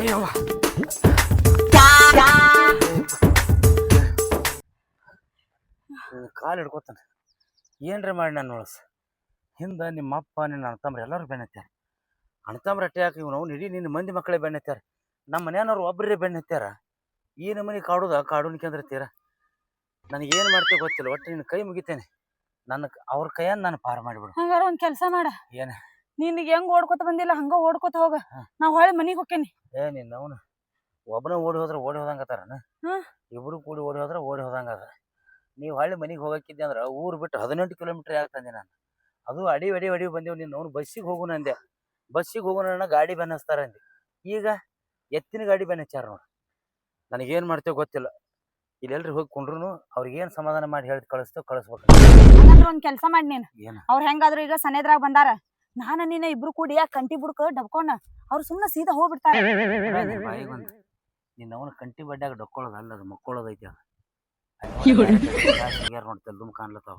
ಕಾಲು ಹಿಡ್ಕೊತಾನೆ ಏನ್ರಿ ಮಾಡಿ ನಾನು ನೋಳಸ್ ಹಿಂದೆ ನಿಮ್ಮಪ್ಪ ನಿನ್ನ ಅಣ್ತಂಬ್ರು ಎಲ್ಲರೂ ಬೆನ್ನತ್ಯಾರ. ಅಣ್ತಂಬ್ರು ಅಟ್ಟೆ ಹಾಕಿ ನಾವು ಇಡೀ ನಿನ್ನ ಮಂದಿ ಮಕ್ಕಳೇ ಬೆನ್ನತ್ಯಾರ. ನಮ್ಮ ಮನೆಯವ್ರು ಒಬ್ಬರೇ ಬೆನ್ನತ್ಯಾರ. ಈ ನಮ್ಮನೆ ಕಾಡುನಿಕೆಂದ್ರತ್ತೀರ. ನನಗೇನು ಮಾಡ್ತೇವೆ ಗೊತ್ತಿಲ್ಲ. ಒಟ್ಟು ನಿನ್ನ ಕೈ ಮುಗಿತೇನೆ. ಅವ್ರ ಕೈಯನ್ನ ನಾನು ಪಾರು ಮಾಡಿಬಿಡು. ಹಂಗಾರ ಒಂದ್ ಕೆಲ್ಸ ಮಾಡ. ಏನ ನಿನಗೆ ಹೆಂಗ್ ಓಡ್ಕೊತ ಬಂದಿಲ್ಲ ಹಂಗ ಓಡ್ಕೊತ ಹೋಗ. ನಾವ್ ಹೊಳೆ ಮನಿಗ್ ಹೋಗ್ತೇನಿ. ನಿನ್ನ ಅವನು ಒಬ್ಬನ ಓಡಿ ಹೋದಂಗತ್ತಾರನ. ಇಬ್ರು ಕೂಡಿ ಓಡಿ ಹೋದಂಗದ. ನೀವು ಹಳ್ಳಿ ಮನೆಗೆ ಹೋಗಕ್ಕಿದ್ದೆ ಅಂದ್ರೆ ಊರು ಬಿಟ್ಟು 18 ಕಿಲೋಮೀಟರ್ ಯಾಕಂದೆ ನಾನು. ಅದು ಅಡಿ ಬಂದೇವು. ನಿನ್ನ ಅವ್ನು ಬಸ್ಸಿಗೆ ಹೋಗೋಣ ಅಂದೆ. ಬಸ್ಸಿಗೆ ಹೋಗೋಣ ಗಾಡಿ ಬೆನ್ನಸ್ತಾರ ಅಂದೆ. ಈಗ ಎತ್ತಿನ ಗಾಡಿ ಬೆನ್ನಚ್ಚಾರ ನೋಡಿ. ನನಗೇನು ಮಾಡ್ತೇವೆ ಗೊತ್ತಿಲ್ಲ. ಇಲ್ಲೆಲ್ರಿ ಹೋಗಿ ಕೊಂಡ್ರು ಅವ್ರಿಗೇನು ಸಮಾಧಾನ ಮಾಡಿ ಹೇಳಿ ಕಳಿಸ್ಬೇಕು. ಹಂಗಂದ್ರ ಒಂದ್ ಕೆಲ್ಸ ಮಾಡಿ ನೀನ್. ಏನು ಅವ್ರ ಹೆಂಗಾದ್ರು ಈಗ ಸನೇದ್ರಾಗ ಬಂದಾರ. ನಾನು ನೀನ ಇಬ್ರು ಕೂಡಿ ಕಂಟಿ ಬುಡ್ಕ ಡಬ್ಕೊಂಡ ಅವ್ರು ಸುಮ್ಮನೆ ಸೀದಾ ಹೋಗ್ಬಿಡ್ತಾರ. ಬಾಯಿಗೆ ಬಂದು ನಿನ್ನ ಅವನ ಕಂಟಿ ಬಡ್ಡ್ಯಾಗ ಡೊಕ್ಕೊಳ್ಳೋದು ಅಲ್ಲ, ಅದು ಮಕ್ಕೊಳ್ಳೋದೈತಿ. ಅದು ನೋಡ್ತಲ್ಲ ತುಂಬ ಕಾಣ್ಲತ್ತಾವ.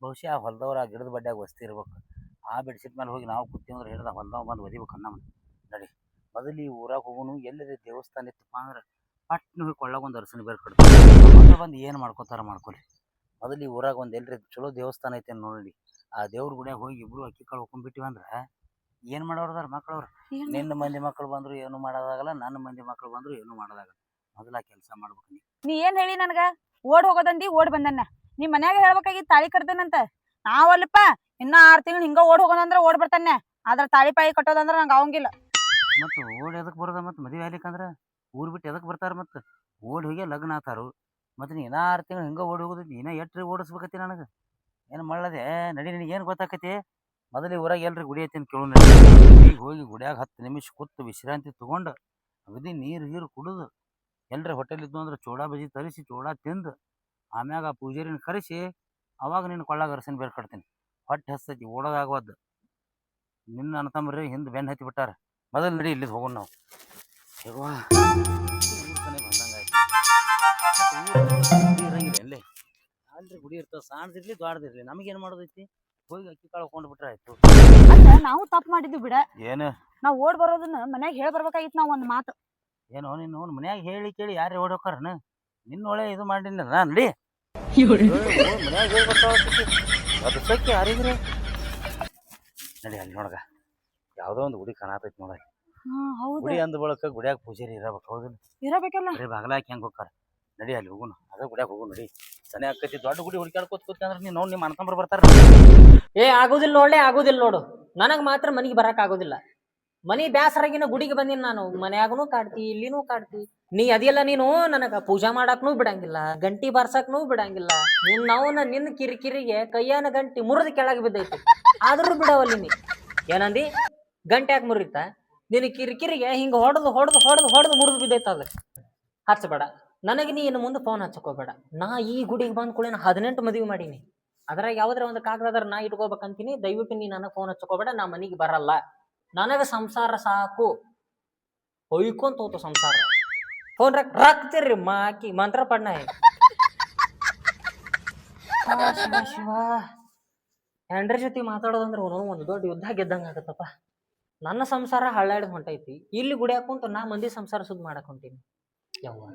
ಬಹುಶಃ ಆ ಹೊಲದವ್ರು ಆ ಗಿಡದ ಬಡ್ಡ್ಯಾಗ ವಸ್ತಿ ಇರ್ಬೇಕು. ಆ ಬೆಡ್ಶೀಟ್ ಮೇಲೆ ಹೋಗಿ ನಾವು ಕೂತೀವಂದ್ರೆ ಹಿಡ್ದ ಹೊಲದವ್ ಬಂದು ಒದಿಬೇಕು ನಮ್ಮ ನಡಿ. ಮೊದಲು ಈ ಊರಾಗ ಹೋಗೋನು ಎಲ್ಲರಿ ದೇವಸ್ಥಾನ ಇತ್ತಪ್ಪ ಅಂದ್ರೆ ಪಟ್ನ ಹೋಗಿ ಕೊಳ್ಳಾಗ ಒಂದು ಅರಸನ ಬೇರೆ ಕಡ್ದು ಬಂದು ಏನು ಮಾಡ್ಕೋತಾರ ಮಾಡ್ಕೊಲಿ. ಮೊದಲು ಈ ಊರಾಗ ಒಂದು ಎಲ್ಲರಿ ಚಲೋ ದೇವಸ್ಥಾನ ಐತೆ ನೋಡಿ. ಆ ದೇವ್ರ ಗುಡಿಯಾಗ ಹೋಗಿ ಇಬ್ರು ಅಕ್ಕಿ ಕಾಳು ಹೋಗ್ಕೊಂಡ್ಬಿಟ್ಟಿವಿ ಅಂದ್ರೆ ಏನು ಮಾಡೋರದಾರ ಮಕ್ಕಳವ್ರು. ನಿನ್ನ ಮಂದಿ ಮಕ್ಕಳು ಬಂದ್ರು ಏನು ಮಾಡೋದಾಗಲ್ಲ, ನನ್ನ ಮಂದಿ ಮಕ್ಕಳು ಬಂದ್ರು ಏನು ಮಾಡೋದಾಗಲ್ಲ. ಮೊದಲ ಕೆಲಸ ಮಾಡ್ಬೇಕು. ನೀ ಏನ್ ಹೇಳಿ ನನ್ಗ ಓಡ್ ಹೋಗೋದಂದಿ ಓಡ್ ಬಂದನ್ನ. ನಿಮ್ ಮನ್ಯಾಗ ಹೇಳ್ಬೇಕಾಗಿ ತಾಳಿ ಕಟ್ತೇನಂತ. ನಾವಲ್ಲಪ್ಪ ಇನ್ನ 6 ತಿಂಗಳು ಹಿಂಗ ಓಡ್ ಹೋಗೋದಂದ್ರ ಓಡ್ ಬರ್ತಾನೆ. ಆದ್ರ ತಾಳಿ ಪಾಯಿ ಕಟ್ಟೋದಂದ್ರ ನಂಗೆ ಅವಂಗಿಲ್ಲ. ಮತ್ತು ಓಡಿ ಎದಕ್ ಬರೋದ? ಮತ್ತು ಮದುವೆ ಆಗ್ಲಿಕ್ಕಂದ್ರೆ ಊರು ಬಿಟ್ಟು ಎದಕ್ ಬರ್ತಾರ? ಮತ್ತು ಓಡಿ ಹೋಗಿ ಲಗ್ನ ಆತಾರು. ಮತ್ತು ನೀ 6 ತಿಂಗಳು ಹಿಂಗೆ ಓಡಿ ಹೋಗೋದಿಲ್ಲ. ಇನ್ನೂ ಎಟ್ರಿ ಓಡಿಸ್ಬೇಕತಿ ನನಗೆ? ಏನು ಮಾಡದೆ ನಡಿ. ನಿನಗೇನು ಗೊತ್ತಾಕತಿ? ಮೊದಲು ಊರಾಗ ಎಲ್ರಿ ಗುಡಿ ಐತಿ ಅಂತ ಕೇಳೋಣ. ಈಗ ಹೋಗಿ ಗುಡಿಯಾಗ 10 ನಿಮಿಷ ಕೂತು ವಿಶ್ರಾಂತಿ ತೊಗೊಂಡು ಅಗದಿ ನೀರು ಕುಡಿದು ಎಲ್ರಿ ಹೋಟೆಲ್ ಇದ್ದು ಅಂದ್ರೆ ಚೂಡಾ ಬಜ್ಜಿ ತರಿಸಿ ಚೂಡಾ ತಿಂದು ಆಮ್ಯಾಗ ಆ ಪೂಜಾರಿನ ಕರೆಸಿ ಅವಾಗ ನಿನ್ನ ಕೊಳ್ಳಾಗ ಅರಸನ್ ಬೇರೆ ಕಟ್ತೀನಿ. ಹೊಟ್ಟೆ ಹಸ್ತೈತಿ, ಓಡೋದಾಗವದ್ದು. ನಿನ್ನ ಅಣ್ತಂಬ್ರಿ ಹಿಂದೆ ಬೆನ್ನು ಹತ್ತಿ ಬಿಟ್ಟಾರ. ಮೊದಲು ನಡಿ, ಇಲ್ಲಿದ್ದು ಹೋಗೋಣ ನಾವು. ಇರಂಗಿಲ್ಲ ಎಲ್ಲೇ ಅಲ್ರಿ ಗುಡಿ ಇರ್ತದೆ. ಸಣ್ಣದಿರ್ಲಿ ದೊಡ್ಡದಿರ್ಲಿ ನಮಗೇನು ಮಾಡೋದೈತಿ? ಹೋಗಿ ಅಕ್ಕಿ ಕಾಳು ಕೊಂಡು ಬಿಟ್ರೆ ಆಯ್ತು. ಅಲ್ಲ ನಾವು ತಪ್ಪು ಮಾಡಿದ್ವಿ ಬಿಡ. ಏನು ನಾವ್ ಓಡ್ ಬರೋದನ್ನ ಮನ್ಯಾಗ ಹೇಳಿ ಬರ್ಬೇಕಾಗಿತ್ತು. ನಾವ್ ಒಂದ್ ಮಾತು ಏನೋ ನಿನ್ನ ಮನ್ಯಾಗ ಹೇಳಿ ಕೇಳಿ ಯಾರೇ ಓಡಿ ಹೋಗ್ತಾರನ? ನಿನ್ನ ಒಳ್ಳೆ ಇದು ಮಾಡಿನ ನಡಿ. ಮನ್ಯಾಗ ಅದು ಸಕ್ಕೆ ಯಾರಿಗ್ರಿ ನಡಿ. ಅಲ್ಲಿ ನೋಡಗ ಯಾವುದೋ ಒಂದು ಗುಡಿ ಕಾಣತೈತಿ ನೋಡ. ಗುಡಿ ಅಂದ ಬಳಕ ಗುಡಿಯಾಗ ಪೂಜಾರಿ ಇರಬೇಕು. ಹೌದಿಲ್ಲ? ಇರಬೇಕಲ್ಲ. ಬರೀ ಬಾಗಲ ಹಾಕಿ ಹೆಂಗೆ ಹೋಗ್ತಾರ? ನಡಿ ಅಲ್ಲಿ ಹೋಗುನು. ಅದ ಗುಡಿಯಾಗ ಹೋಗು ನಡಿ. ಸನಿ ಆಕೈತಿ. ದೊಡ್ಡ ಗುಡಿ ಹುಡುಕಾಡ್ಕೋತ ಕೂತ್ಕೊಂಡ್ರೆ ನೀನು ನೋಡಿ ನಿಮ್ಮ ಅಣ್ತಂಬ್ರು ಬರ್ತಾರ. ಆಗುದಿಲ್ಲ ಆಗುದಿಲ್ಲ ನೋಡು. ನನಗ್ ಮಾತ್ರ ಮನಿಗೆ ಬರಕ್ ಆಗುದಿಲ್ಲ. ಮನಿ ಬ್ಯಾಸರಾಗಿನ ಗುಡಿಗೆ ಬಂದಿನ ನಾನು. ಮನ್ಯಾಗನು ಕಾಡ್ತಿ, ಇಲ್ಲಿನೂ ಕಾಡ್ತಿ. ನೀ ಅದಿಲ್ಲ, ನೀನು ನನಗ ಪೂಜಾ ಮಾಡಾಕ್ನೂ ಬಿಡಂಗಿಲ್ಲ, ಗಂಟಿ ಬಾರ್ಸಕ್ನೂ ಬಿಡಂಗಿಲ್ಲ. ನಿನ್ನ ಕಿರಿಕಿರಿಗೆ ಕೈಯಾನ ಗಂಟಿ ಮುರಿದು ಕೆಳಗೆ ಬಿದ್ದೈತಿ. ಆದ್ರೂ ಬಿಡವಲ್ಲಿ ನೀ. ಏನಂದಿ? ಗಂಟೆ ಯಾಕೆ ಮುರಿತ? ನಿನ್ನ ಕಿರಿಕಿರಿಗೆ ಹಿಂಗ ಹೊಡೆದು ಮುರಿದು ಬಿದ್ದೈತ. ಅದ ಹಚ್ಚಬೇಡ ನನಗೆ. ನೀ ಇನ್ನು ಮುಂದೆ ಫೋನ್ ಹಚ್ಚಕೋಬೇಡ. ನಾ ಈ ಗುಡಿಗೆ ಬಂದ್ ಕೂಡ 18 ಮದುವೆ ಮಾಡೀನಿ. ಅದ್ರಾಗ ಯಾವ್ದ್ರ ಒಂದು ಕಾಗದಾದ್ರ ನಾ ಇಟ್ಕೋಬೇಕಂತೀನಿ. ದಯವಿಟ್ಟು ನೀ ನನಗೆ ಫೋನ್ ಹಚ್ಕೋಬೇಡ. ನಾ ಮನಿಗೆ ಬರಲ್ಲ. ನನಗ ಸಂಸಾರ ಸಾಕು. ಹೊಯ್ಕೊಂತ ಹೋತು ಸಂಸಾರ. ಫೋನ್ ರಾಕ್ತಿರ್ರಿ ಮಾಕಿ ಮಂತ್ರ ಪಡ್ನ. ಶಿವ ಹೆಂಡ್ರ ಜೊತೆ ಮಾತಾಡೋದಂದ್ರೆ ಒಂದು ದೊಡ್ಡ ಯುದ್ಧ ಗೆದ್ದಂಗ ಆಗತ್ತಪ್ಪ. ನನ್ನ ಸಂಸಾರ ಹಳ್ಳಾಡಿದ್ ಹೊಂಟೈತಿ. ಇಲ್ಲಿ ಗುಡಿಯಾಕ ಕುಂತ ನಾ ಮಂದಿ ಸಂಸಾರ ಸುದ್ದಿ ಮಾಡಕ್ ಹೊಂಟೀನಿ. ಯವ್ವ,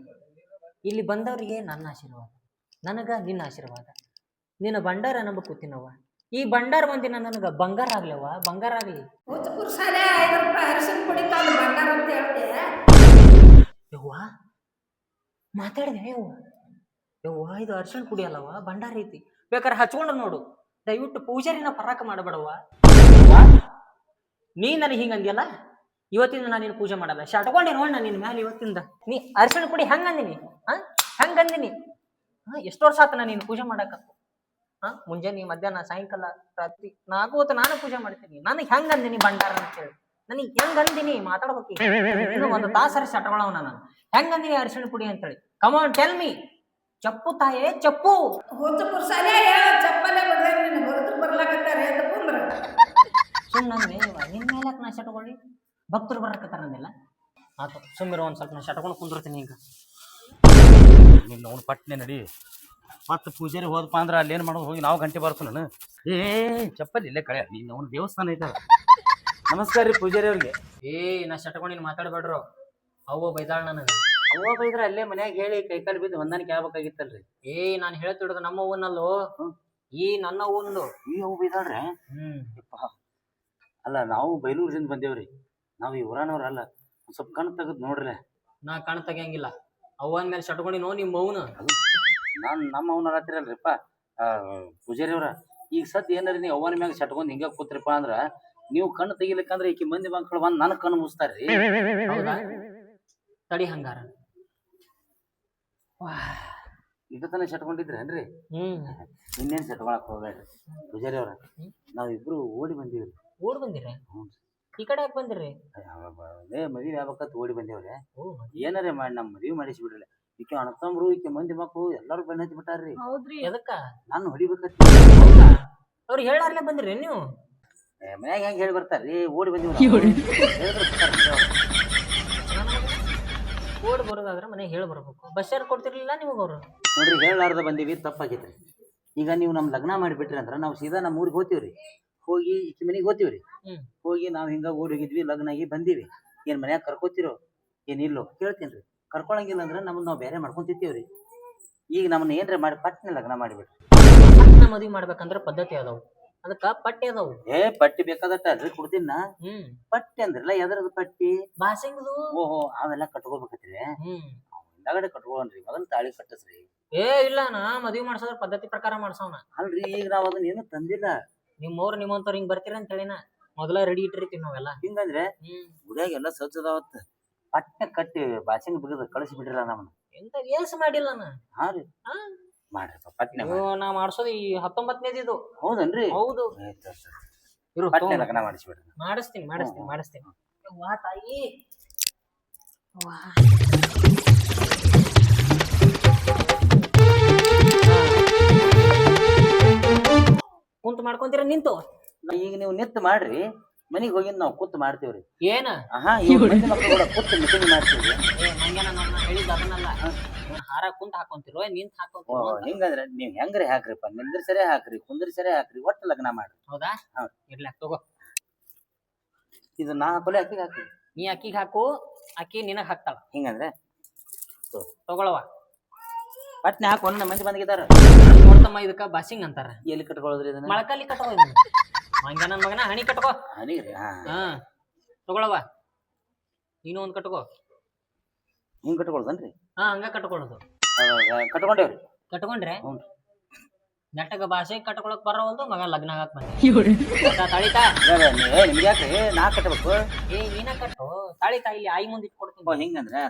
ಇಲ್ಲಿ ಬಂದವ್ರಿಗೆ ನನ್ನ ಆಶೀರ್ವಾದ, ನನಗ ನಿನ್ನ ಆಶೀರ್ವಾದ. ನಿನ್ನ ಭಂಡಾರ ನಂಬ ಕೂತಿನವ್ವ. ಈ ಭಂಡಾರ ಮಂದಿ ನನಗ ಬಂಗಾರ ಆಗ್ಲವ, ಬಂಗಾರ ಆಗ್ಲಿ. ಯವ್ವ ಮಾತಾಡಿದೆ. ಯವ್ವ ಇದು ಅರ್ಶಿಣ ಪುಡಿ ಅಲ್ಲವ, ಭಂಡಾರ ಐತಿ. ಬೇಕಾದ್ರೆ ಹಚ್ಕೊಂಡು ನೋಡು. ದಯವಿಟ್ಟು ಪೂಜಾರಿನ ಪರಾಕ ಮಾಡಬೇಡವ. ನೀ ನನಗೆ ಹಿಂಗಂದಿಯಲ್ಲ, ಇವತ್ತಿಂದ ನಾನು ನೀನು ಪೂಜೆ ಮಾಡಲ್ಲ. ಶಟ್ಕೊಂಡೆ ನೋಡ್ ನಾನು ನಿನ್ನ ಮ್ಯಾಲೆ ಇವತ್ತಿಂದ. ನೀ ಅರ್ಶಿಣ ಪುಡಿ ಹೆಂಗಂದಿನಿ? ಹೆಂಗಂದಿನಿ? ಎಷ್ಟು ವರ್ಷ ಆತ ನಾನು ನೀನು ಪೂಜೆ ಮಾಡಕತ್ತು. ಮುಂಜಾನೆ ಮಧ್ಯಾಹ್ನ ಸಾಯಂಕಾಲ ರಾತ್ರಿ 4 ಹೊತ್ತು ನಾನು ಪೂಜೆ ಮಾಡ್ತೀನಿ. ನನಗೆ ಹೆಂಗಂದಿನಿ ಭಂಡಾರ ಅಂತ ಹೇಳಿ? ನನಗೆ ಹೆಂಗಂದಿನಿ ಮಾತಾಡ್ಬೇಕು. ಒಂದು ತಾಸರ ಶಟ್ಕೊಳವ ನಾನು. ಹೆಂಗಂದಿನಿ ಅರ್ಶಿಣ ಪುಡಿ ಅಂತೇಳಿ? Come on tell me. ಚಪ್ಪು ತಾಯೇ ಚಪ್ಪು. ಸುಮ್ಮನೆ ನಿನ್ ಮೇಲೆ ನಾ ಶಟ್ಕೊಳ್ಳಿ. ಭಕ್ತರು ಬರಕತ್ತಾರ ಅಂದಿಲ್ಲ. ಆತು ಸುಮ್ಮಿರೋ. ಒಂದ್ ಸ್ವಲ್ಪ ನಾ ಶಟ್ಕೊಂಡು ಕುಂದಿರ್ತೀನಿ. ಈಗ ನಿನ್ನ ಅವ್ನು ಪಟ್ನೆ ನಡಿ. ಮತ್ತೆ ಪೂಜಾರಿ ಹೋದಪ್ಪ ಅಂದ್ರೆ ಅಲ್ಲೇನು ಮಾಡೋದು? ಹೋಗಿ ನಾವು ಗಂಟೆ ಬರ್ತು ನಾನು. ಚಪ್ಪಲಿ ಇಲ್ಲೇ ಕಳೆ. ನೀನು ಅವ್ನ ದೇವಸ್ಥಾನ ಐತಲ್ಲ. ನಮಸ್ಕಾರ ರೀ ಪೂಜಾರಿ ಅವ್ರಿಗೆ. ನಾ ಶಟ್ಕೊಂಡು ನೀನು ಮಾತಾಡ್ಬೇಡ್ರು. ಅವ್ವ ಬೈದಾಳ ನನಗ. ಅವ್ವ ಬೈದ್ರ ಅಲ್ಲೇ ಮನ್ಯಾಗ ಹೇಳಿ ಕೈಕಾಲು ಬಿದ್ದು ಹೊಂದಾಣಿಕೆ ಆಗ್ಬೇಕಾಗಿತ್ತಲ್ರಿ. ನಾನು ಹೇಳ್ತಿಡೋದು ನಮ್ಮ ಅವ್ವನಲ್ಲೋ, ಈ ನನ್ನ ಅವ್ವಂದು. ಈ ಅವ್ವ ಬೈದಾಳ್ರೆ. ಅಲ್ಲ ನಾವು ಬೈಲೂರಿಂದ ಬಂದೇವ್ರಿ, ನಾವು ಈ ಊರಾನವ್ರಲ್ಲ. ಸ್ವಲ್ಪ ಕಣ್ ತೆಗದ್ ನೋಡ್ರಿ. ನಾ ಕಣ್ ತೆಗಿಯಂಗಿಲ್ಲ. ಅವ್ವನ ಮೇಲೆ ಶಟ್ಕೊಂಡಿ ನೋ ನಿಮ್ಮ ಅವ್ವನ. ನಮ್ಮ ಅವ್ನ ಹತ್ತಿರಲ್ರಿಪ್ಪ ಪೂಜಾರಿ ಅವ್ರ. ಈಗ ಸದ್ ಏನಾರಿ ನೀವು ಅವ್ವನ ಮ್ಯಾಗ ಶಟ್ಕೊಂಡ್ ಹಿಂಗ ಕೂತ್ರಿಪ್ಪ ಅಂದ್ರ ನೀವು ಕಣ್ಣು ತೆಗಿಲಿಕ್ಕಂದ್ರ ಈಕಿ ಮಂದಿ ಮಕ್ಕಳು ಬಂದ್ ನನ್ ಕಣ್ಣು ಮುಸ್ತಾರ್ರಿ. ಹೌದಾ? ತಡಿ ಹಂಗಾರ. ಇದತನ ಶಟ್ಕೊಂಡಿದ್ರೇನ್ರಿ? ಇನ್ನೇನ್ ಶಟ್ಕೊಳಕ್ ಹೋಗ್ಬೇಡ್ರಿ ಪೂಜಾರಿ ಅವ್ರ. ನಾವಿಬ್ರು ಓಡಿ ಬಂದೀವ್ರಿ. ಓಡ್ ಬಂದಿರ? ಈ ಕಡೆ ಯಾಕೆ ಬಂದಿರಿ? ಮದ್ವಿ ಆಗ್ಬೇಕಂತ ಓಡಿ ಬಂದೇವ್ರಿ. ಏನಾರೇ ಮಾಡಿ ನಮ್ ಮದ್ವಿ ಮಾಡಿಸಿ ಬಿಡ್ರಿ. ಈಕೆ ಅಣ್ಣತಮ್ರು ಈಕೆ ಮಂದಿ ಮಕ್ಕಳು ಎಲ್ಲಾರು ಬೆನ್ನ ಹತ್ತಿ ಬಿಟ್ಟಾರ್ರಿ. ಹೌದ್ರಿ? ಎದಕ್ಕ? ನಾನು ಹೊಡಿಬೇಕತ್ತಿ. ಅವ್ರಿಗೆ ಹೇಳಾರ್ಲೆ ಬಂದಿರಿ ನೀವು? ಮನ್ಯಾಗ ಹೆಂಗ್ ಹೇಳಿ ಬರ್ತಾರ್ರಿ? ಓಡಿ ಬಂದಿವಿ. ಓಡ್ ಬರೋದಾದ್ರೆ ಮನೆಗೆ ಹೇಳಿ ಬರ್ಬೇಕು. ಬಸ್ ಯಾರು ಕೊಡ್ತಿರ್ಲಿಲ್ಲ ನಿಮಗ ಅವ್ರು? ನೋಡ್ರಿ, ಹೇಳಾರ್ದ ಬಂದೀವಿ, ತಪ್ಪಾಗೈತ್ರಿ. ಈಗ ನೀವು ನಮ್ ಲಗ್ನ ಮಾಡಿಬಿಟ್ರಿ ಅಂದ್ರ ನಾವು ಸೀದಾ ನಮ್ಮ ಊರಿಗೆ ಹೋಗ್ತೀವ್ರಿ. ಹೋಗಿ ಈಕಿ ಮನೆಗೆ ಹೋಗ್ತೀವ್ರಿ. ಹೋಗಿ ನಾವ್ ಹಿಂಗ ಓಡಿ ಹೋಗಿದ್ವಿ, ಲಗ್ನ ಆಗಿ ಬಂದೀವಿ. ಏನ್ ಮನ್ಯಾಗ ಕರ್ಕೋತಿರೋ ಏನಿಲ್ಲೋ ಕೇಳ್ತೇನ್ರಿ. ಕರ್ಕೊಳಂಗಿಲ್ಲ ಅಂದ್ರ ನಮ್ಮನ್ನ ನಾವ್ ಬೇರೆ ಮಾಡ್ಕೊಂತಿರ್ತೀವ್ರಿ. ಈಗ ನಮ್ಮನ್ನ ಏನ್ರ ಮಾಡಿ ಪಟ್ನೆ ಲಗ್ನ ಮಾಡಿಬಿಡ್ರಿ. ಮದ್ವಿ ಮಾಡ್ಬೇಕಂದ್ರ ಪದ್ಧತಿ ಅದಾವು, ಅದಕ್ಕ ಪಟ್ಟಿ ಅದಾವು. ಪಟ್ಟಿ ಬೇಕಾದಟ್ಟ ಅಲ್ರಿ ಕೊಡ್ತೀನ. ಪಟ್ಟಿ ಅಂದ್ರಲ್ಲ ಎದ್ರದ ಪಟ್ಟಿ? ಬಾಸಿಂಗ್ದು. ಓಹೋ, ಅವೆಲ್ಲ ಕಟ್ಕೋಬೇಕತ್ರಿ. ಹಿಂದಾಗಡೆ ಕಟ್ಕೊಳ್ಳನ್ರಿ, ಮೊದಲು ತಾಳಿ ಕಟ್ಟಸ್ರಿ. ಇಲ್ಲ, ನಾ ಮದ್ವಿ ಮಾಡ್ಸೋದ್ರ ಪದ್ಧತಿ ಪ್ರಕಾರ ಮಾಡ್ಸೋಣ. ಅಲ್ರಿ, ಈಗ ನಾವ್ ಅದನ್ನ ಏನು ತಂದಿಲ್ಲ. ನಿಮ್ಮವ್ರು ನಿಮ್ಮಂತವ್ರು ಹಿಂಗ್ ಬರ್ತೀರ ಅಂತ ಹೇಳಿನ ಮೊದಲ ರೆಡಿ ಇಟ್ಟಿರ್ತೀವಿ ನಾವೆಲ್ಲ. ಹಿಂಗಂದ್ರೆ ಗುಡಿಯಾಗ ಎಲ್ಲ ಸಜ್ಜದಾವತ್ ಪಟ್ನೆ ಕಟ್ಟಿ ಬಾಸಿಂಗ್ ಬಿಗದ ಕಳಿಸಿ ಬಿಡ್ರಿಲ್ಲ ನಮ್ಮನ್ನ. ಎಂತ ಏಸ್ ಮಾಡಿಲ್ಲ ನಾ. ಹಾ ರೀ, ಮಾಡ್ರಿಪ್ಪ ಪಟ್ನೆ. ನಾ ಮಾಡ್ಸೋದು ಈ 19ನೇದಿದು. ಹೌದನ್ರಿ? ಹೌದು. ಪಟ್ನೆ ಲಗ್ನ ಮಾಡಿಸ್ಬಿಡ್ರಿ. ಮಾಡಿಸ್ತೀನಿ. ವಾ ತಾಯಿ, ಕುಂತ ಮಾಡ್ಕೊಂತೀರ ನಿಂತು? ಈಗ ನೀವು ನಿತ್ ಮಾಡ್ರಿ, ಮನಿಗ್ ಹೋಗಿದ್ ನಾವ್ ಕೂತ್ ಮಾಡ್ತೇವ್ರಿ. ಏನ? ಮಕ್ಕಳು ಕೂಡ ಕೂತ್ ಮೀಟಿಂಗ್ ಮಾಡ್ತೀವ್ರಿ. ಹೇಳಿದ ಅದನ್ನಲ್ಲ, ಹಾರ ಕುಂತ ಹಾಕೊಂತಿರೋ ನಿಂತ ಹಾಕೊಂತಿರೋ? ಹಿಂಗಂದ್ರೆ ನೀವ್ ಹೆಂಗ್ರಿ ಹಾಕ್ರಿಪ್ಪ, ನಿಂದ್ರ ಸರಿ ಹಾಕ್ರಿ, ಕುಂದ್ರ ಸರಿ ಹಾಕ್ರಿ, ಒಟ್ಟು ಲಗ್ನ ಮಾಡ್ರಿ. ಹೌದಾ? ಇರ್ಲಿ, ತಗೋ. ಇದು ನಾ ಕೊಲೆ ಅಕ್ಕಿಗೆ ಹಾಕ್ರಿ. ನೀ ಅಕ್ಕಿಗೆ ಹಾಕು, ಅಕ್ಕಿ ನಿನಗ್ ಹಾಕ್ತಾಳ. ಹಿಂಗಂದ್ರೆ ತಗೊಳವ. ಪಟ್ನೆ ಹಾಕು, ನಮ್ಮ ಮಂದಿ ಬಂದಿದ್ದಾರ. ನೋಡ್ತಮ್ಮ, ಇದಕ್ಕ ಬಾಸಿಂಗ್ ಅಂತಾರ. ಎಲ್ಲಿ ಕಟ್ಕೊಳ್ಳೋದ್ರಿ ಇದನ್ನ? ಮೊಳಕಾಲಿ ಕಟ್ಕೋ. ಮಂಗ ನನ್ ಮಗನ ಹಣಿ ಕಟ್ಕೋ. ಹಣಿ ರೀ? ತಗೊಳವ, ನೀನು ಒಂದ್ ಕಟ್ಕೋ. ಹಿಂಗ್ ಕಟ್ಕೊಳ್ಳೋದನ್ರಿ? ಹಂಗ ಕಟ್ಕೊಳ್ಳೋದು. ಕಟ್ಕೊಂಡೇವ್ರಿ. ಕಟ್ಕೊಂಡ್ರೆ ನೆಟ್ಟಗ ಭಾಷೆ ಕಟ್ಕೊಳಕ್ ಬರೋದು, ಮಗ ಲಗ್ನ ಆಗಕ್ ಬಂದ. ತಾಳಿತಾ ನಿಮ್ಗೆ ಯಾಕ್ರಿ? ನಾ ಕಟ್ಟಬೇಕು? ನೀನ ಕಟ್ಟು. ತಾಳಿತಾ ಇಲ್ಲಿ ಆಯಿ ಮುಂದೆ ಇಟ್ಕೊಡ್ತೀನಿ. ಹಿಂಗಂದ್ರೆ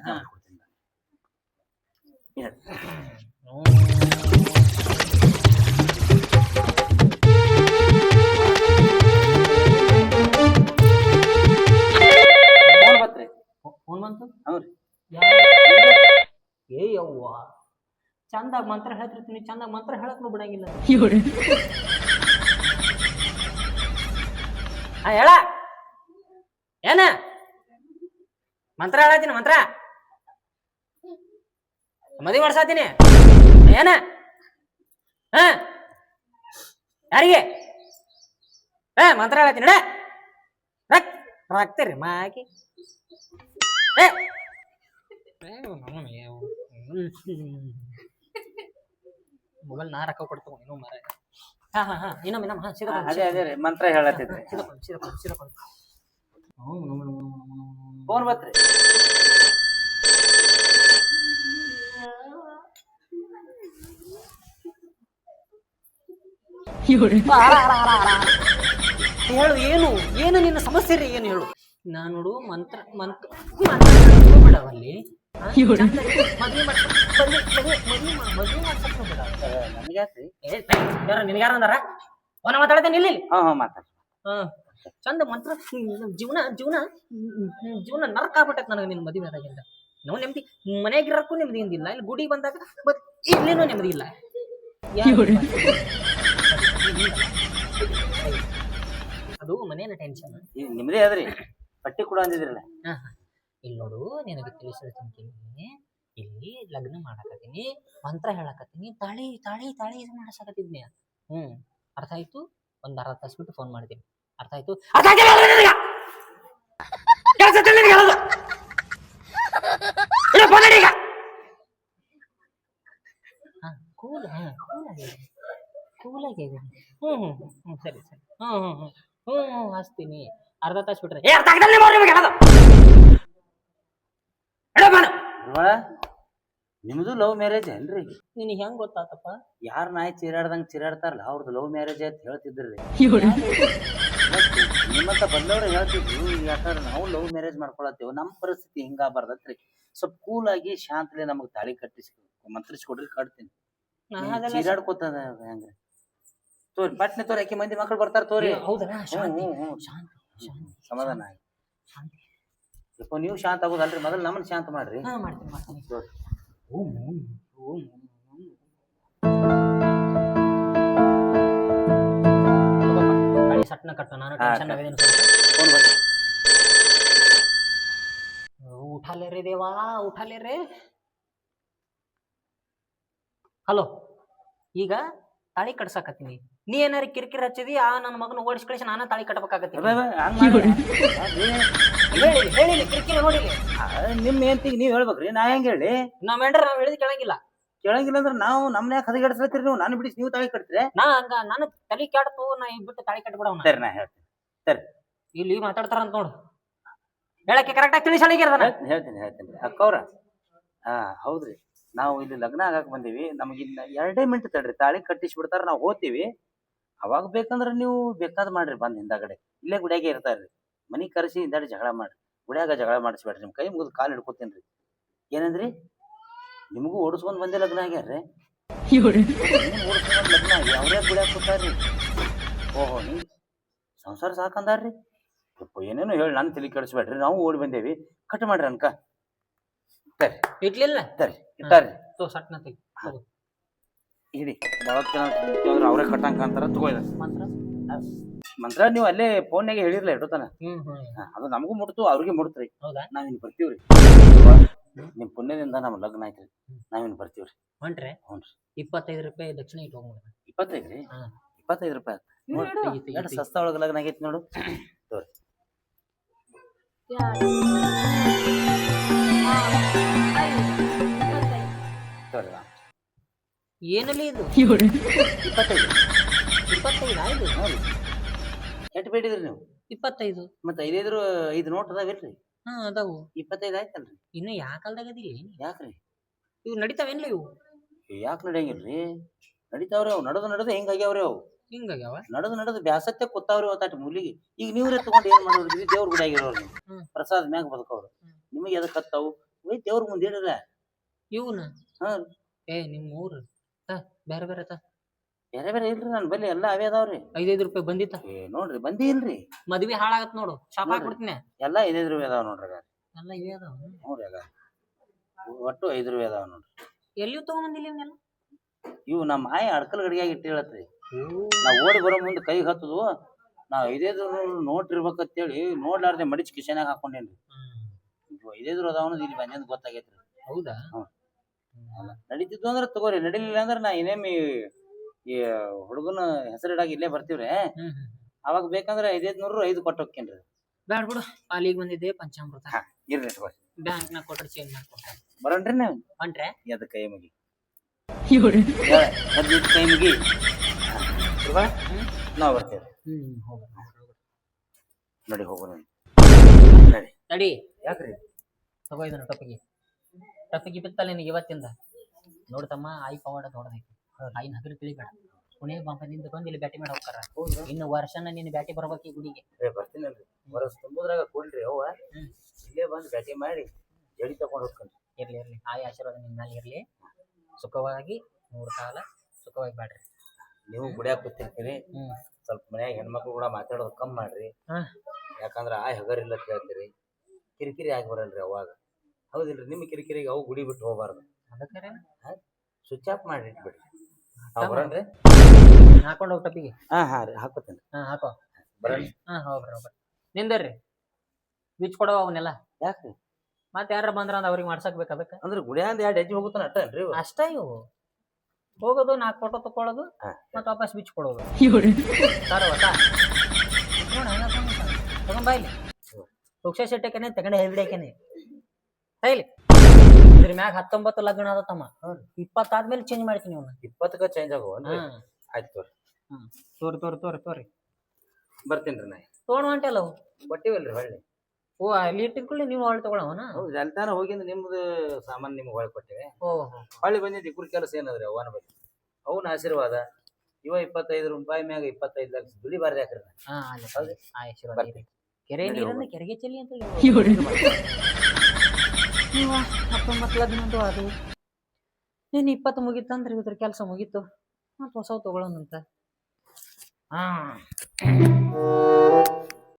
ಯವ್ವ, ಚಂದಾಗ ಮಂತ್ರ ಹೇಳ್ತಿರ್ತೀನಿ, ಚಂದಾಗ ಮಂತ್ರ ಹೇಳಕ್ ಬಿಡಂಗಿಲ್ಲ. ಹೇಳ ಏನ ಮಂತ್ರ ಹೇಳತ್ತೀನಿ, ಮಂತ್ರ ಮದ್ವಿ ಮಾಡ್ಸಾತೀನಿ. ಏನ? ಯಾರಿಗೆ ಮಂತ್ರ ಹೇಳತ್ತೀನಿ? ರಾಕ್ತೀರಿ ಮಾಕಿ. ಮೊಬೈಲ್ ನಾ ರೊಕ್ಕ ಕೊಡ್ತೇವೆ ಇನ್ನೂ ಮರ. ಇನ್ನೊಮ್ಮೆ ಮಂತ್ರ ಹೇಳತ್ತಿದ್ರಿ. ಫೋನ್ ಬತ್ರಿ. ಹೇಳು, ಏನು ನಿನ್ನ ಸಮಸ್ಯೆ ರೀ? ಏನು ಹೇಳು. ನಾನು ನೋಡು, ಮಂತ್ರ ಬಿಡವಲ್ಲಿ ನಿನ್ಗಾರ ಅಂದಾರ? ಮಾತಾಡ್ತೇನೆ ಇಲ್ಲಿ. ಚಂದ ಮಂತ್ರ. ಜೀವನ ನರಕ ಆಗ್ಬಿಟ್ಟೈತೆ ನನಗೆ ನಿನ್ ಮದುವೆ ಆದಾಗಿಂದ. ನಾವು ನೆಮ್ಮದಿ, ಮನೆಯಾಗಿರಕ್ಕೂ ನೆಮ್ಮದಿಯಿಂದಿಲ್ಲ, ಇಲ್ಲಿ ಗುಡಿ ಬಂದಾಗ ಇಲ್ಲೇನೂ ನೆಮ್ಮದಿ ಇಲ್ಲ. ಅದು ಮನೇನ ಟೆನ್ಷನ್. ನಿಮ್ದೇ ಅದ್ರಿ, ಪಟ್ಟಿ ಕೂಡ ಅಂದಿದ್ರಲ್ಲ. ಇಲ್ಲಿ ನೋಡು, ನಿನಗೆ ತಿಳಿಸಿರ್ತೀನಿ. ಇಲ್ಲಿ ಲಗ್ನ ಮಾಡಾಕತ್ತೀನಿ, ಮಂತ್ರ ಹೇಳಕತ್ತೀನಿ, ತಾಳಿ ತಾಳಿ ತಾಳಿ ಇದು ಮಾಡಸಾಕತ್ತಿದ್ನಿ. ಅರ್ಥ ಆಯ್ತು? ಒಂದ್ ಅರ್ಧ ತಾಸು ಬಿಟ್ಟು ಫೋನ್ ಮಾಡ್ತೀನಿ. ಅರ್ಥ ಆಯ್ತು? ಈಗ ಕೂಲ್ ಕೂಲಾಗಿ ಸರಿ ಸರಿ ಹಚ್ತೀನಿ ಅರ್ಧ ತಾಸು ಬಿಟ್ರೆ ನಿಮ್ದು ಲವ್ ಮ್ಯಾರೇಜ್ ಅಲ್ರಿ? ನಿನಗೆ ಹೆಂಗ್ ಗೊತ್ತಾತಪ್ಪ? ಯಾರ ನಾಯಿ ಚೀರಾಡ್ದಂಗ್ ಚೀರಾಡ್ತಾರಲ್ಲ ಅವ್ರದ್ದು ಲವ್ ಮ್ಯಾರೇಜ್ ಅಂತ ಹೇಳ್ತಿದ್ರಿ. ನಿಮ್ಮಂತ ಬಂದವ್ರು ಹೇಳ್ತಿದ್ರು ಯಾಕಂದ್ರೆ ನಾವು ಲವ್ ಮ್ಯಾರೇಜ್ ಮಾಡ್ಕೊಳತ್ತೇವ್, ನಮ್ ಪರಿಸ್ಥಿತಿ ಹಿಂಗಾಗಬಾರ್ದತ್ರಿ. ಸ್ವಲ್ಪ ಕೂಲ್ ಆಗಿ ಶಾಂತಲೆ ನಮಗ್ ತಾಳಿ ಮಂತ್ರಿಸ್ಕೊಡ್ರಿ, ಕಟ್ತೀನಿ. ಚೀರಾಡ್ಕೋತದ ಹೆಂಗ್ರಿ? ತೋರಿ ಪಟ್ನೆ ತೋರಿ, ಆಕಿ ಮಂದಿ ಮಕ್ಳು ಬರ್ತಾರ ತೋರಿ. ಸಮಾಧಾನ ಆಗಿ ನೀವು ಶಾಂತ ಆಗೋದಲ್ರಿ, ಮೊದಲು ನಮ್ಮನ್ನ ಶಾಂತ ಮಾಡ್ರಿ. ಸಟ್ನ ಕಟ್ಟ ನಾನು ಉಠಾಲೆ ರೇ ದೇವಾ, ಉಠಾಲೆ ರೇ. ಹಲೋ, ಈಗ ತಾಳಿ ಕಟ್ಸಾಕತ್ತೀನಿ, ನೀ ಏನಾರ ಕಿರಿಕಿರಿ ಹಚ್ಚಿದಿ ಆ ನನ್ನ ಮಗನ ಓಡಿಸ್ ಕಳಿಸಿ ನಾನ ತಾಳಿ ಕಟ್ಬೇಕಾಗತ್ತೀನಿ. ಹೇಳಿ ಕಿರಿಕಿರಿ ನೋಡಿಲಿ. ನಿಮ್ ಹೆಂಡತಿಗೆ ನೀವ್ ಹೇಳ್ಬೇಕ್ರಿ, ನಾ ಹೆಂಗ್ ಹೇಳಿ? ನಾವ್ ಹೇಳ್ರಿ, ನಾವ್ ಹೇಳಿದ್ ಕೇಳಂಗಿಲ್ಲ. ಕೇಳಂಗಿಲ್ಲ ಅಂದ್ರೆ ನಾವು ನಮ್ನ ಯಾಕೆ ಹದಗೆಡ್ಸ್ಲತ್ತೀರಿ ನೀವು? ನಾನು ಬಿಡಿಸಿ ನೀವು ತಾಳಿ ಕಟ್ತೀರಿ? ನಾನು ತಲೆ ಕೆಡ್ತು, ನಾ ಬಿಟ್ಟು ತಾಳಿ ಕಟ್ಬಿಡವ್. ಸರಿ, ನಾ ಹೇಳ್ತೀನಿ. ಸರಿ, ಇಲ್ಲಿ ಮಾತಾಡ್ತಾರಂತ ನೋಡು, ಹೇಳಕ್ಕೆ ಕರೆಕ್ಟ್ ಆಗಿ ತಿಳಿಸಿ. ಹೇಳ್ತೀನಿ ಅಕ್ಕವ್ರ. ಹೌದ್ರಿ, ನಾವು ಇಲ್ಲಿ ಲಗ್ನ ಆಗಕ್ ಬಂದೀವಿ, ನಮಗಿನ್ನ 2 ಮಿನಿಟ್ ತಡ್ರಿ, ತಾಳಿ ಕಟ್ಟಿಸ್ಬಿಡ್ತಾರ, ನಾವು ಹೋಗ್ತೀವಿ. ಅವಾಗ ಬೇಕಂದ್ರ ನೀವು ಬೇಕಾದ್ ಮಾಡ್ರಿ, ಬಂದ್ ಹಿಂದಾಗಡೆ ಇಲ್ಲೇ ಗುಡಿಯಾಗೆ ಇರ್ತಾರ್ರಿ. ಮನಿ ಕರೆಸಿ ಹಿಂದಾಡಿ ಜಗಳ ಮಾಡ್ರಿ, ಗುಡಿಯಾಗ ಜಗಳ ಮಾಡಿಸ್ಬೇಡ್ರಿ. ನಿಮ್ ಕೈ ಮುಗಿದು ಕಾಲು ಹಿಡ್ಕೊತೀನ್ರಿ. ಏನಂದ್ರಿ? ನಿಮಗೂ ಓಡಿಸ್ಕೊಂಡ್ ಬಂದೇ ಲಗ್ನ ಆಗ್ಯಾರ್ರಿ? ಓಡಿಸ್ಕೊಂಡ್ ಲಗ್ನ ಆಗಿ ಅವ್ರೇ ಗುಡಿಯಾಗ ಕೊಟ್ಟಾರ್ರಿ. ಓಹೋ, ನೀ ಸಂಸಾರ ಸಾಕಂದಾರ್ರಿ? ಏನೇನು ಹೇಳಿ ನಾನು ತಲೆ ಕೆಡಿಸ್ಬೇಡ್ರಿ, ನಾವು ಓಡಿ ಬಂದೇವಿ, ಕಟ್ ಮಾಡ್ರಿ ಅನ್ಕ. ಸರಿ, ಇಡ್ಲಿಲ್ಲ ಸರಿ, ಇಟ್ಟಾರ್ರಿ. ಸಟ್ನ ಇಡಿ, ಅವ್ರೇ ಕಟ್ಟಂಕ ಅಂತಾರ. ತಗೋಯ್ದ ಮಂತ್ರ ನೀವು ಅಲ್ಲೇ ಫೋನ್ಯಾಗೆ ಹೇಳಿರ್ಲ ಇಟ್ಟತಾನ. ಅದು ನಮಗೂ ಮುಟ್ತು, ಅವ್ರಿಗೆ ಮುಟ್ತ್ರಿ. ನಾವಿನ್ ಬರ್ತೀವ್ರಿ. ನಿಮ್ ಪುಣ್ಯದಿಂದ ನಮ್ ಲಗ್ನ ಆಯ್ತ್ರಿ, ನಾವಿನ್ ಬರ್ತೀವ್ರಿ. ಹೊಂಟ್ರೆ? ಹ್ಞೂನ್ರಿ. 25 ರೂಪಾಯಿ ದಕ್ಷಿಣ ಇಟ್ಟು ಹೋಗ್ಬೋದು. 25 ರೀ? 25 ರೂಪಾಯಿ ಎಷ್ಟು ಸಸ್ತಾ ಒಳಗೆ ಲಗ್ನ ಆಗೈತಿ ನೋಡು. ತೋರಿ ತೋರಿ, ಏನಲ್ಲಿ ಇದು? 25. 25 ಆಯ್ತು. ಎಷ್ಟು ಬೇಡಿದ್ರಿ ನೀವು? 25. ಮತ್ತೆ 5 ನೋಟ್ ಅದಾವಿಲ್ರಿ? ಅದಾವು. 25 ಆಯ್ತಲ್ರಿ? ಇನ್ನು ಯಾ ಕಾಲ್ದಾಗ ಅದಿಲ್ಲ? ಯಾಕ್ರಿ? ಇವು ನಡಿತಾವೇನ್ಲಿ? ಇವು ಯಾಕೆ ನಡೆಯಂಗಿಲ್ರಿ? ನಡಿತಾವ್ರಿ, ಅವು ನಡೆದು ಹೆಂಗಾಗ್ಯಾವ್ರಿ? ಅವು ಹಿಂಗಾಗ್ಯಾವ? ನಡೆದು ಬ್ಯಾಸತ್ತೆ ಕೂತಾವ್ರಿ ಅವತ್ತಾಟಿ ಮೂಲಿಗೆ. ಈಗ ನೀವ್ರೆ ತಗೊಂಡು ಏನ್ ಮಾಡೋದ್ರಿ? ದೇವ್ರ ಗುಡಿ ಆಗಿರೋರು ನೀವು, ಪ್ರಸಾದ ಮ್ಯಾಗ ಬದುಕವ್ರು. ನಿಮಗೆ ಎದಕ್ ಹತ್ತಾವು? ಒಯ್ ದೇವ್ರ ಮುಂದೆ ಹೇಳಿರ ಇವನ. ನಿಮ್ ಊರು ಬೇರೆ ಬೇರೆ ಬೇರೆ ಬೇರೆ ಇಲ್ರಿ, ನನ್ ಬಲ್ಲಿ ಎಲ್ಲಾ ಅವೇ ಅದಾವ್ರಿ. 5 ರೂಪಾಯಿ ಬಂದಿತ್ತ ನೋಡ್ರಿ, ಬಂದಿ ಇಲ್ರಿ? ಮದ್ವಿ ಹಾಳಾಗತ್ ನೋಡು, ಶಾಪ್ ಹಾಕ್ಬಿಡ್ತೀನಿ. ಎಲ್ಲಾ 5 ರೂಪಾಯಿ ಅದಾವ ನೋಡ್ರಿ. ಎಲ್ಲ ಇವೇ ಅದಾವ ನೋಡ್ರಿ, ಒಟ್ಟು 5 ರೂಪಾಯಿ ಅದಾವ ನೋಡ್ರಿ. ಎಲ್ಲಿಯೂ ತಗೊಂಬಂದಿಲ್ಲ ಇವನ್ನೆಲ್ಲ. ಇವು ನಮ್ಮ ಆಯ ಅಡ್ಕಲ್ ಗಡಿಯಾಗಿ ಇಟ್ಟು ಹೇಳತ್ರಿ. ನಾವ್ ಓಡಿ ಬರೋ ಮುಂದೆ ಕೈ ಹತ್ತದು, ನಾವ್ 5 ನೋಟ್ ಇರ್ಬೇಕಂತೇಳಿ ನೋಡ್ಲಾರ್ದೆ ಮಡಿಚ್ ಕಿಶನ್ಯಾಗ ಹಾಕೊಂಡೇನ್ರಿ. 5 ಅದಾವನ್ನೋದು ಇಲ್ಲಿ ಬಂದ್ ಗೊತ್ತಾಗೈತ್ರಿ. ಹೌದಾ? ನಡೀತಿದ್ವು ಅಂದ್ರ ತಗೋರಿ, ನಡಿಲಿಲ್ಲ ಅಂದ್ರ ನಾ ಏನೇಮಿ ಈ ಹುಡುಗನ ಹೆಸರಿಡಾಗಿ ಇಲ್ಲೇ ಬರ್ತೀವ್ರಿ. ಅವಾಗ ಬೇಕಂದ್ರ 500 5 ಕೊಟ್ಟು ಹೋಗ್ತೇನ್ರಿ. ಬ್ಯಾಡ ಬಿಡು, ಪಾಲಿಗೆ ಬಂದಿದ್ದೆ ಪಂಚಾಮೃತ. ಇರ್ರಿ ತಗೋರಿ, ಬ್ಯಾಂಕ್ ನಾಗ ಕೊಟ್ರೆ ಚೇಂಜ್ ಮಾಡ್ಕೊಡ್ತಾರೆ. ಬರೋಣ್ರಿ ನೀವು? ಹೊಂಟ್ರೆ ಎದ ಕೈ ಮುಗಿ ಕೈ ಮುಗಿ ನಾವ್ ಬರ್ತೇವ್ರಿ. ನೋಡಿ ಹೋಗೋಣ. ನಡಿ. ಯಾಕ್ರಿ? ತಗೋ ಇದನ್ನ ಟಫಿಗೆ ಬಿತ್ತಲ್ಲ ನಿನಗೆ ಇವತ್ತಿಂದ. ನೋಡ್ತಮ್ಮ, ಆಯಿ ಪವಾಡ ದೊಡ್ಡದೈತಿ. ಆಯಿನ ಹಗರು ತಿಳಿಬೇಡ. ಪುಣೆ ಬಾಂಬದಿಂದ ಬಂದು ಇಲ್ಲಿ ಬ್ಯಾಟಿ ಮಾಡಿ ಹೋಗ್ತಾರ. ಇನ್ನು ವರ್ಷನ ನೀನು ಬ್ಯಾಟಿ ಬರ್ಬೇಕು ಈ ಗುಡಿಗೆ. ಬರ್ತೀನಲ್ರಿ, ವರ್ಷ ತುಂಬುದ್ರಾಗ ಕೊಡ್ರಿ ಅವ್ವ. ಇಲ್ಲೇ ಬಂದು ಬ್ಯಾಟಿ ಮಾಡಿ ಜಡಿ ತಗೊಂಡು ಹೋಗ್ಕೊಂಡ್ರಿ. ಇರ್ಲಿ ಆಯಿ ಆಶೀರ್ವಾದ ನಿನ್ನ ಮೇಲೆ ಇರ್ಲಿ. ಸುಖವಾಗಿ 3 ಕಾಲ ಸುಖವಾಗಿ ಬ್ಯಾಡ್ರಿ. ನೀವು ಗುಡಿಯಾಗ ಕೂತಿರ್ತೀರಿ, ಸ್ವಲ್ಪ ಮನ್ಯಾಗ ಹೆಣ್ಮಕ್ಳು ಕೂಡ ಮಾತಾಡೋದು ಕಮ್ಮಿ ಮಾಡ್ರಿ. ಯಾಕಂದ್ರ ಆಯ್ ಹಗರಿಲ್ಲ ಕೇಳ್ತೀರಿ, ಕಿರಿಕಿರಿ ಆಗಿ ಬರಲ್ರಿ ಅವಾಗ. ಹೌದಿಲ್ರಿ? ನಿಮ್ಮ ಕಿರಿಕಿರಿಗೆ ಅವು ಗುಡಿ ಬಿಟ್ಟು ಹೋಗ್ಬಾರ್ದು. ಅದಕ್ಕೆ ಸ್ವಿಚ್ ಆಫ್ ಮಾಡಿ ಇಟ್ಬಿಡ್ರಿ. ಬರನ್ರಿ, ಹಾಕೊಂಡು ಹೋಗಿ ಟಪಿಗೆ. ಹಾ ರೀ, ಹಾಕೋತೇನೆ. ಹಾಕೋ ಬರನ್ರಿ. ಹೋಗ್ರಿ ನಿಂದರ್ರಿ. ಬೀಚ್ ಕೊಡವ ಅವನ್ನೆಲ್ಲ. ಯಾಕ್ರಿ? ಮತ್ತೆ ಯಾರ ಬಂದ್ರ ಅಂದ ಅವ್ರಿಗೆ ಮಾಡ್ಸಕ್ ಬೇಕು. ಅದಕ್ಕೆ ಅಂದ್ರೆ ಗುಡಿಯಾಂದ 2 ಹೆಜ್ಜೆ ಹೋಗುತ್ತಾನ ಅಟ್ಟನ್ರಿ? ಅಷ್ಟ ಇವು ಹೋಗೋದು, 4 ಫೋಟೋ ತಕೊಳ್ಳೋದು, ಮತ್ತೆ ವಾಪಸ್ ಬೀಚ್ ಕೊಡೋದು. ತಗೊಂಡ್ ಬಾಯ್ಲಿ. ಪುಕ್ಷ ಶೆಟ್ಟೆಕೆನೆ ತಗೊಂಡೆ ಹೇಳ್ಬಿಡೇಕೆನೆ. ಇದ್ರ ಮ್ಯಾಗ 19 ಲಗ್ನ ಆದ ತಮ್ಮ 20 ಆದ್ಮೇಲೆ ಚೇಂಜ್ ಮಾಡ್ತೀನಿ ಅವ್ನ 20ಕ್ಕ ಚೇಂಜ್ ಆಗುವನ್ರಿ ಆಯ್ತು ತೋರಿ ಬರ್ತೀನ್ರಿ ನಾ ತೊಗೊಂಡ್ ಹೊಂಟಲ್ಲ ಅವು ಕೊಟ್ಟಿವಲ್ರಿ ಹೊಳ್ಳಿ ಓ ಅಲ್ಲಿ ಇಟ್ಟಿದ್ಕೊಳ್ಳಿ ನೀವು ಹೊಳ್ ತಗೊಳವನ ಹೌದು ಅಲ್ತಾನ ಹೋಗಿಂದ ನಿಮ್ದು ಸಾಮಾನ್ ನಿಮ್ಗೆ ಹೊಳ್ ಕೊಟ್ಟಿವಿ ಓಹೋ ಹೊಳ್ಳಿ ಬಂದಿದ್ದು ಇಬ್ಬರು ಕೆಲಸ ಏನದ್ರಿ ಅವನ ಬಗ್ಗೆ ಅವನ ಆಶೀರ್ವಾದ ಇವ 25 ರೂಪಾಯಿ ಮ್ಯಾಗ 25 ಲಕ್ಷ ದುಡಿ ಬಾರ್ದು ಯಾಕ್ರಿ ಹಾ ಅಲ್ಲಿ ಆಶೀರ್ವಾದ ಇರ್ಲಿ. ಕೆರೆ ನೀರನ್ನ ಕೆರೆಗೆ ಚೆಲ್ಲಿ ಅಂತ ನೀವು 19 ಲಗ್ನ ಅದು ಅದು ನೀನು 20 ಮುಗಿತಂದ್ರೆ ಇದ್ರ ಕೆಲಸ ಮುಗೀತು ಮತ್ತೆ ಹೊಸವು ತಗೊಳ್ಳೋಣಂತ ಹಾ